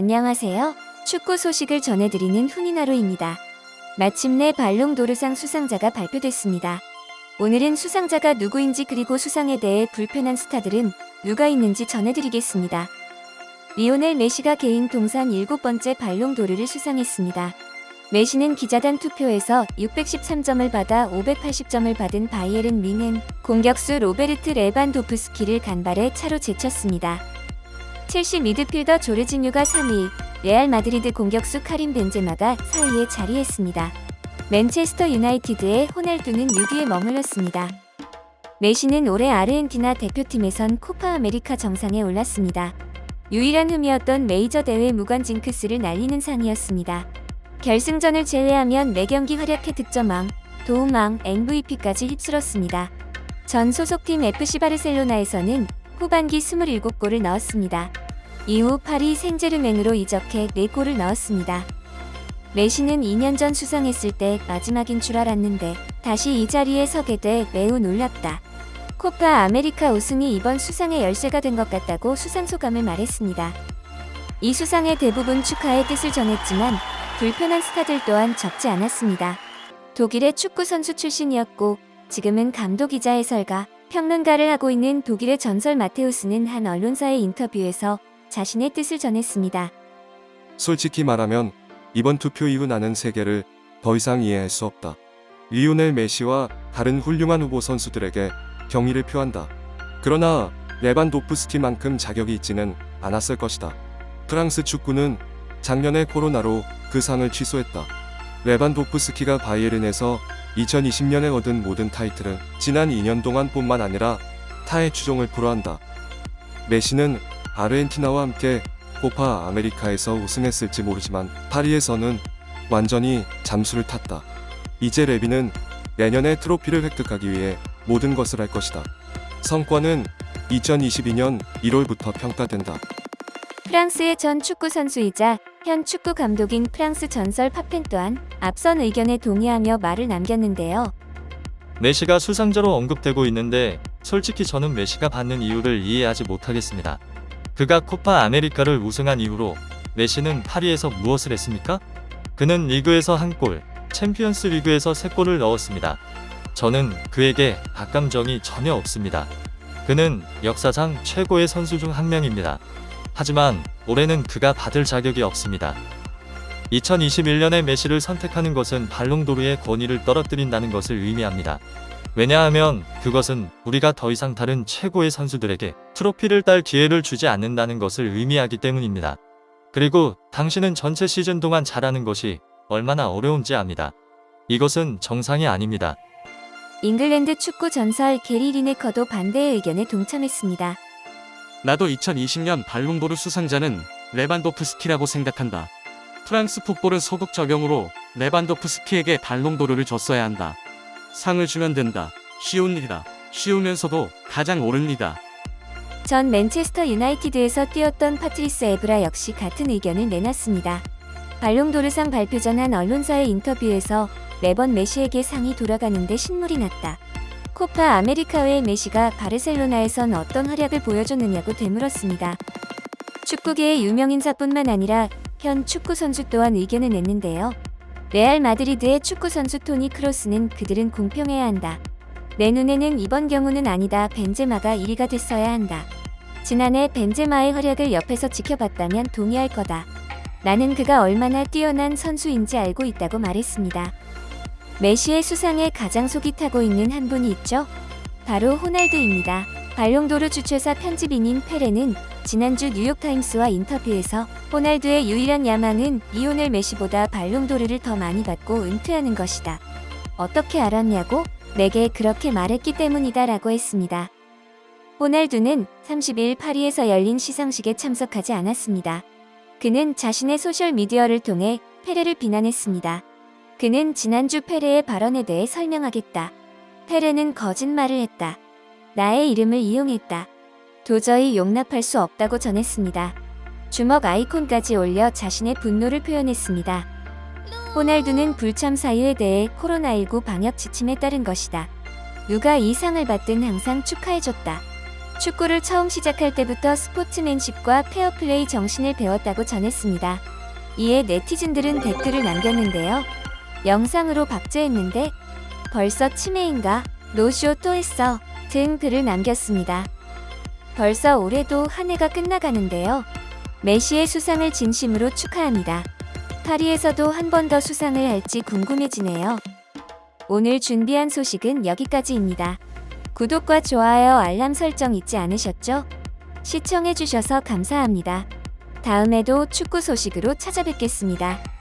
안녕하세요. 축구 소식을 전해드리는 훈이나로입니다. 마침내 발롱도르상 수상자가 발표됐습니다. 오늘은 수상자가 누구인지 그리고 수상에 대해 불편한 스타들은 누가 있는지 전해드리겠습니다. 리오넬 메시가 개인 통산 7번째 발롱도르를 수상했습니다. 메시는 기자단 투표에서 613점을 받아 580점을 받은 바이에른 뮌헨 공격수 로베르트 레반도프스키를 간발의 차로 제쳤습니다. 첼시 미드필더 조르지뉴가 3위, 레알 마드리드 공격수 카림 벤제마가 4위에 자리했습니다. 맨체스터 유나이티드의 호날두는 6위에 머물렀습니다. 메시는 올해 아르헨티나 대표팀에선 코파 아메리카 정상에 올랐습니다. 유일한 흠이었던 메이저 대회 무관 징크스를 날리는 상이었습니다. 결승전을 제외하면 매경기 활약해 득점왕, 도움왕, MVP까지 휩쓸었습니다. 전 소속팀 FC 바르셀로나에서는 후반기 27골을 넣었습니다. 이후 파리 생제르맹으로 이적해 4골을 넣었습니다. 메시는 2년 전 수상했을 때 마지막인 줄 알았는데 다시 이 자리에 서게 돼 매우 놀랍다. 코파 아메리카 우승이 이번 수상의 열쇠가 된 것 같다고 수상 소감을 말했습니다. 이 수상에 대부분 축하의 뜻을 전했지만 불편한 스타들 또한 적지 않았습니다. 독일의 축구 선수 출신이었고 지금은 감독이자 해설가, 평론가를 하고 있는 독일의 전설 마테우스는 한 언론사의 인터뷰에서 자신의 뜻을 전했습니다. 솔직히 말하면 이번 투표 이후 나는 세계를 더 이상 이해할 수 없다. 리오넬 메시와 다른 훌륭한 후보 선수들에게 경의를 표한다. 그러나 레반도프스키만큼 자격이 있지는 않았을 것이다. 프랑스 축구는 작년에 코로나로 그 상을 취소했다. 레반도프스키가 바이에른에서 2020년에 얻은 모든 타이틀은 지난 2년 동안 뿐만 아니라 타의 추종을 불허한다. 메시는 아르헨티나와 함께 코파 아메리카에서 우승했을지 모르지만 파리에서는 완전히 잠수를 탔다. 이제 레비는 내년에 트로피를 획득하기 위해 모든 것을 할 것이다. 성과는 2022년 1월부터 평가된다. 프랑스의 전 축구 선수이자 현 축구 감독인 프랑스 전설 파펜 또한 앞선 의견에 동의하며 말을 남겼는데요. 메시가 수상자로 언급되고 있는데 솔직히 저는 메시가 받는 이유를 이해하지 못하겠습니다. 그가 코파 아메리카를 우승한 이후로 메시는 파리에서 무엇을 했습니까? 그는 리그에서 1골, 챔피언스 리그에서 3골을 넣었습니다. 저는 그에게 악감정이 전혀 없습니다. 그는 역사상 최고의 선수 중 한 명입니다. 하지만 올해는 그가 받을 자격이 없습니다. 2021년에 메시를 선택하는 것은 발롱도르의 권위를 떨어뜨린다는 것을 의미합니다. 왜냐하면 그것은 우리가 더 이상 다른 최고의 선수들에게 트로피를 딸 기회를 주지 않는다는 것을 의미하기 때문입니다. 그리고 당신은 전체 시즌 동안 잘하는 것이 얼마나 어려운지 압니다. 이것은 정상이 아닙니다. 잉글랜드 축구 전설 게리 리네커도 반대의 의견에 동참했습니다. 나도 2020년 발롱도르 수상자는 레반도프스키라고 생각한다. 프랑스 풋볼은 소극 적용으로 레반도프스키에게 발롱도르를 줬어야 한다. 상을 주면 된다. 쉬운 일이다. 쉬우면서도 가장 옳은 일이다. 전 맨체스터 유나이티드에서 뛰었던 파트리스 에브라 역시 같은 의견을 내놨습니다. 발롱도르상 발표 전 한 언론사의 인터뷰에서 매번 메시에게 상이 돌아가는데 신물이 났다. 코파 아메리카 외의 메시가 바르셀로나에선 어떤 활약을 보여줬느냐고 되물었습니다. 축구계의 유명인사뿐만 아니라 현 축구 선수 또한 의견을 냈는데요. 레알 마드리드의 축구 선수 토니 크로스는 그들은 공평해야 한다. 내 눈에는 이번 경우는 아니다. 벤제마가 1위가 됐어야 한다. 지난해 벤제마의 활약을 옆에서 지켜봤다면 동의할 거다. 나는 그가 얼마나 뛰어난 선수인지 알고 있다고 말했습니다. 메시의 수상에 가장 속이 타고 있는 한 분이 있죠. 바로 호날두입니다. 발롱도르 주최사 편집인인 페레는 지난주 뉴욕타임스와 인터뷰에서 호날두의 유일한 야망은 리오넬 메시보다 발롱도르를 더 많이 받고 은퇴하는 것이다. 어떻게 알았냐고? 내게 그렇게 말했기 때문이다 라고 했습니다. 호날두는 30일 파리에서 열린 시상식에 참석하지 않았습니다. 그는 자신의 소셜미디어를 통해 페레를 비난했습니다. 그는 지난주 페레의 발언에 대해 설명하겠다. 페레는 거짓말을 했다. 나의 이름을 이용했다. 도저히 용납할 수 없다고 전했습니다. 주먹 아이콘까지 올려 자신의 분노를 표현했습니다. 호날두는 불참 사유에 대해 코로나19 방역 지침에 따른 것이다. 누가 이 상을 받든 항상 축하해줬다. 축구를 처음 시작할 때부터 스포츠맨십과 페어플레이 정신을 배웠다고 전했습니다. 이에 네티즌들은 댓글을 남겼는데요. 영상으로 박제했는데 벌써 치매인가? 노쇼 또 했어 등 글을 남겼습니다. 벌써 올해도 한 해가 끝나가는데요. 메시의 수상을 진심으로 축하합니다. 파리에서도 한 번 더 수상을 할지 궁금해지네요. 오늘 준비한 소식은 여기까지입니다. 구독과 좋아요, 알람 설정 잊지 않으셨죠? 시청해주셔서 감사합니다. 다음에도 축구 소식으로 찾아뵙겠습니다.